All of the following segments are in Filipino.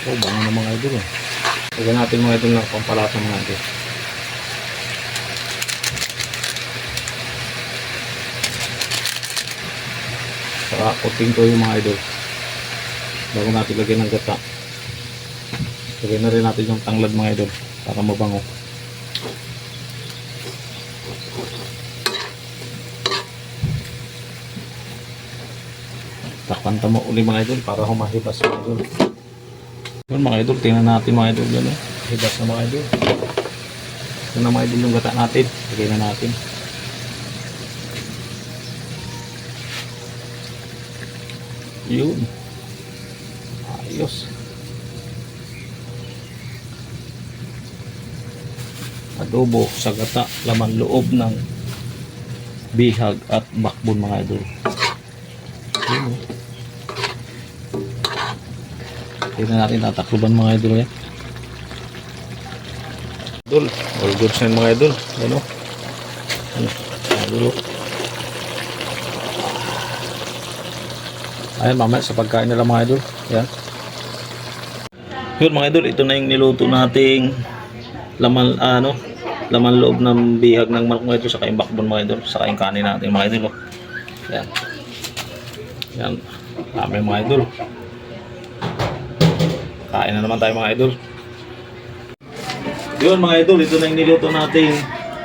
Oh, bango na mga idol. Lagyan natin mga idol ng pampalasa mga idol. Saka kuting ko yung mga idol. Bago natin lagyan ng gata. Lagyan na rin natin yung tanglad mga idol para mabango. Takpan mo uli mga idol para humahibas mga idol. Yun mga idol, tingnan natin mga idol yan. Hibas na mga idol. Ito na mga idol yung gata natin. Lagay na natin. Yun. Ayos. Adobo sa gata, laman loob ng bihag at bakbon mga idol. Yun. Tingnan natin tatakluban mga idol yan. Idol, all goods na mga idol. Ano? Idol. Ayan, mamaya sa pagkain nila mga idol. Yan. Yun mga idol, ito na yung niluto nating laman, laman loob ng bihag ng manok mga idol, saka yung bakbon mga idol, saka yung kanin natin mga idol. Oh. Yan. Yan. Dami mga idol. Kain na naman tayo mga idol. Yun mga idol, ito na yung niluto nating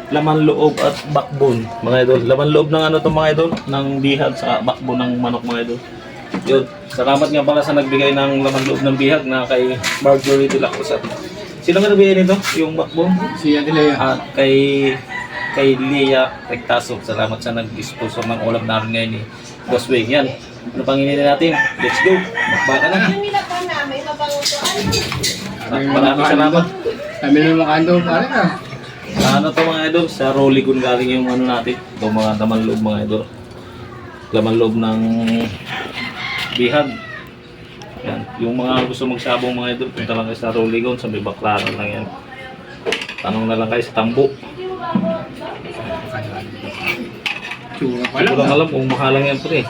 laman loob at bakbon mga idol. Laman loob ng ano to mga idol, ng bihag sa bakbon ng manok mga idol. Yun, salamat nga pala sa nagbigay ng laman loob ng bihag na kay Marjorie de la Cruz. Sino nga nagbigay nito? Yung bakbon? Si Adelea. At kay Lea Rectaso. Salamat sa nag-sponsor ng ulam namin ngayon ni Boss Wing. Yan. Ano pang hinili natin? Let's go. Bakbaka na. Maraming salamat. Kami na makando pare ka. Ano to mga idol? Sa Rollygon galing yung ano natin. Ito mga laman loob mga idol. Laman loob ng bihag. Yan. Yung mga gusto magsabong mga idol, punta lang kayo sa Rollygon. Sa may Baklaran lang yan. Tanong na lang kayo sa Tambo. Tsura pa Hindi ko lang lang. alam kung mahalang yan pre.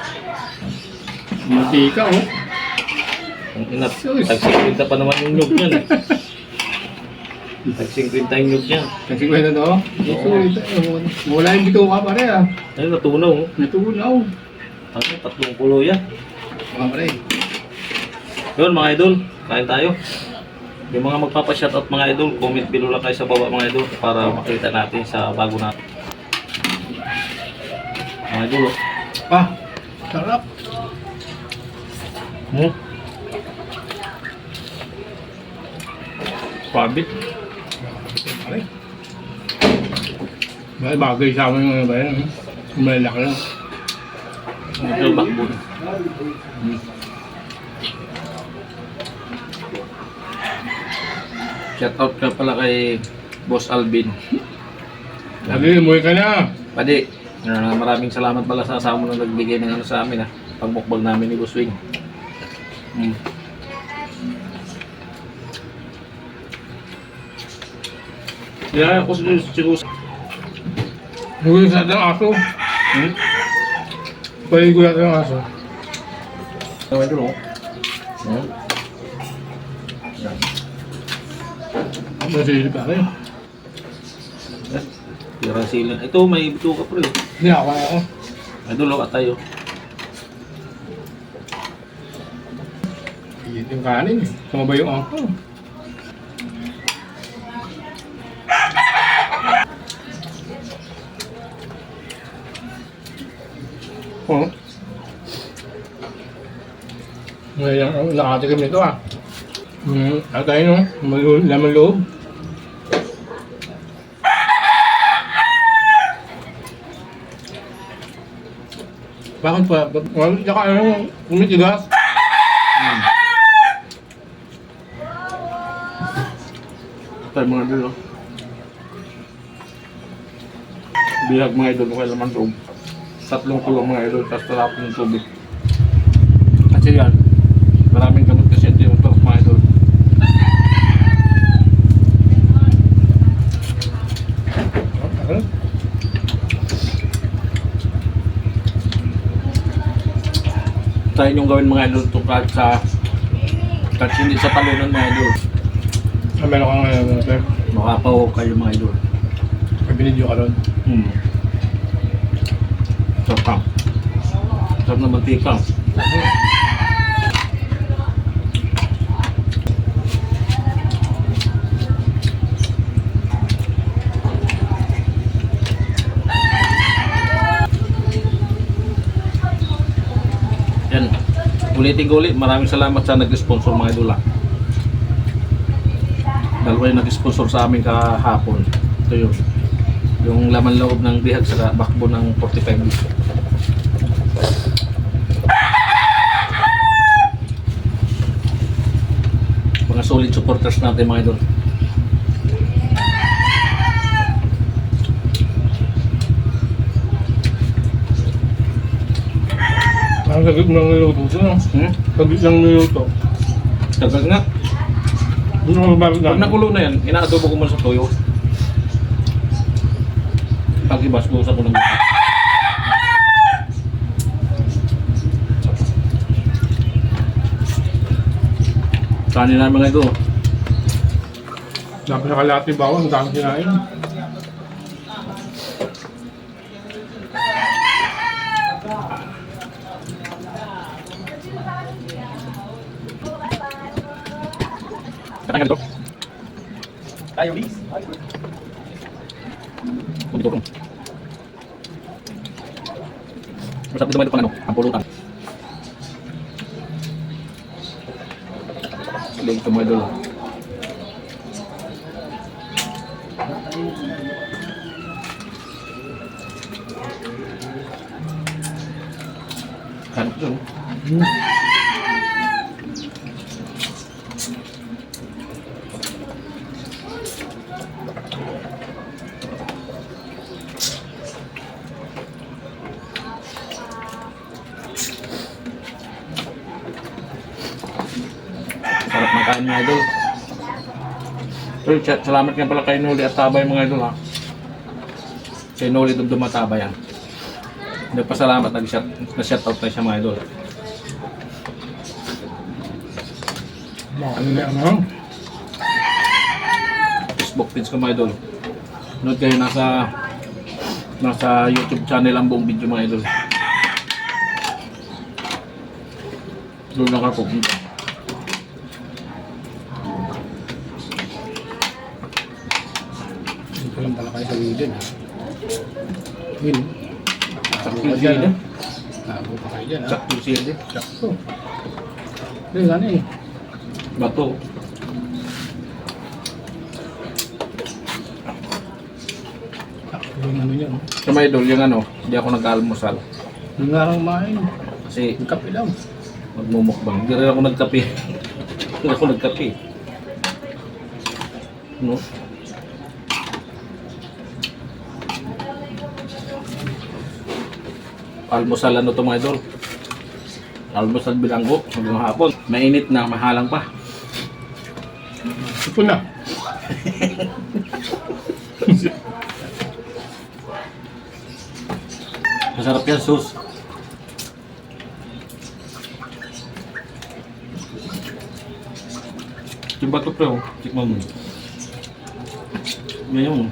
Matika oh. Ang inat. Tag-50 pa naman yung nyug yan eh. Tag-50 yung nyug yan. Kasi ko ito to. Wala yung bito ka pare ah. Ayun, natunaw. Oh. Natunaw. Ano, 3 kulo yan. Mga pare. Yun mga idol, kain tayo. Yung mga magpapa-shoutout mga idol, comment below lang kayo sa baba mga idol para makita natin sa bago natin. Mga idol, oh. Ah, sarap. Pabit. Pare. May bagay sa amin mga ba yan. Malaki lang. Ito bakbon. Shoutout ka pala kay Boss Alvin. Lagi, umuwi ka na. Padi, maraming salamat pala sa asama na nagbigay ng ano sa amin pagmukbang namin ni Boss Wing. Yeah, ako siguro. Umuwi sa ating aso. Paligo natin ang aso. Ano ito, no? Masili pa rin. Tira sila. Ito, may bituka pa rin. Hindi ako. May dulo ka tayo. Higit yung kanin eh. Sumabay yung angko. Oh. Ngayon, nakatikim nito ah. Atay no, laman loob. Bakit pa? Tsaka ano, umitigas. Tayo mga idol, oh. Bihag mga idol, kaya laman loob. 3 kulo mga idol, tapos talapon ng tubig. Kasi yan, maraming gamot kasi ito yung torok mga idol. Try nyo gawin mga idol ito kahit sa Kahit hindi sa talunan mga idol. Meron kang sir. Makapaw kayo mga idol. May binidyo ka ron. Sarap ka. Sarap na mantika. Yan. Ulitin ko ulit. Maraming salamat sa nag-sponsor mga idol. Dalawa yung nag-sponsor sa amin kahapon. Ito yun. Yung laman loob ng bihag sa bakbo ng 45 piso. Mga solid supporters natin mga idol. Ang sagip ng niluto ito, no? Sagip ng niluto. Tagal nga. Doon ako mababag Pag na. nakulo na yan, inaadobo ko muna sa toyo. Pag ibas ko sa kunang gusto. Kanin namin mga ito. Dapat nakalati bawang, ang dami kinain. Katakan ito. Tayo, Liz. Ito ko. Masarap dito mga ito pang ano, ang pulutan. Leg ito mga idol. Kan ito. Sarap ng kain mga idol. Pero salamat nga pala kay Noli at Tabay mga idol ha. Si Noli Dumatabay yan. Nagpasalamat, nag-shoutout na siya mga idol. Ano na ano? Facebook page ko mga idol. Nood kayo nasa YouTube channel ang buong video mga idol. Doon lang ako pupunta. Dito lang pala kayo sa Widen. Yun. Sakto Tago ka yung dyan, sili. ha? Tago pa kayo dyan, ha? Sakto yung sili. Sakto. Yun, ano eh. Bato. Sakto yung ano niya, no? Sa mga idol, yung ano, hindi ako nag-almusal. Yung nga lang kumain. Kasi Yung kape lang. magmumukbang. Hindi rin ako nagkape. Hindi ako nagkape. No? Almusal ano to mga idol? Almusal bilanggo hanggang hapon. Mainit na, mahalang pa. Ito na. Masarap yan, sus. Yung bato pre, oh. Tikman mo. Yan yung.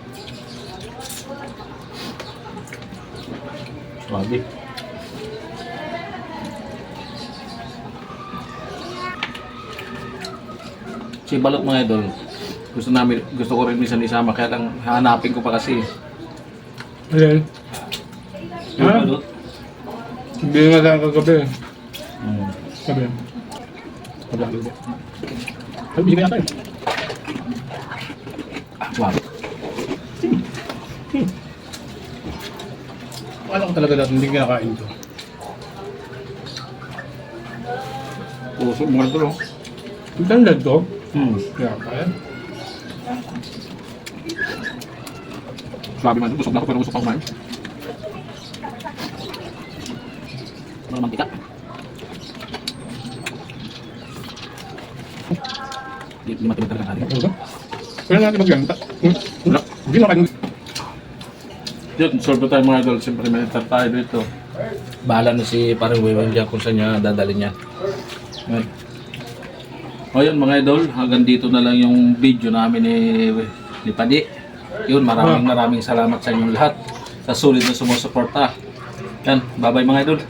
Swabe. Si balot mga idol. Gusto ko rin minsan isama, kaya lang hanapin ko pa kasi. Ayan. Yung Ha? balot. Hindi nga lang kagabi. Mm. Sabi. Pagkakalo. Ay, binigay natin. Wow. Alam ko talaga dati hindi kinakain ito. Puso mga idol, oh. Ang tandad to. Kaya kaya. Grabe man, busog na ako pero busog pa kumain. Mga mantika. Di matinig talaga natin. Ano ba? Kaya natin maglanta. Hindi na kayo. Yun, solve tayo mga idol. Siyempre may tayo dito. Bahala na si parang Wewen dyan kung saan niya dadalhin niya. Ngayon. O yun mga idol, hanggang dito na lang yung video namin ni Padi. Yun, maraming salamat sa inyong lahat sa sulit na sumusuporta. Yan, bye bye mga idol.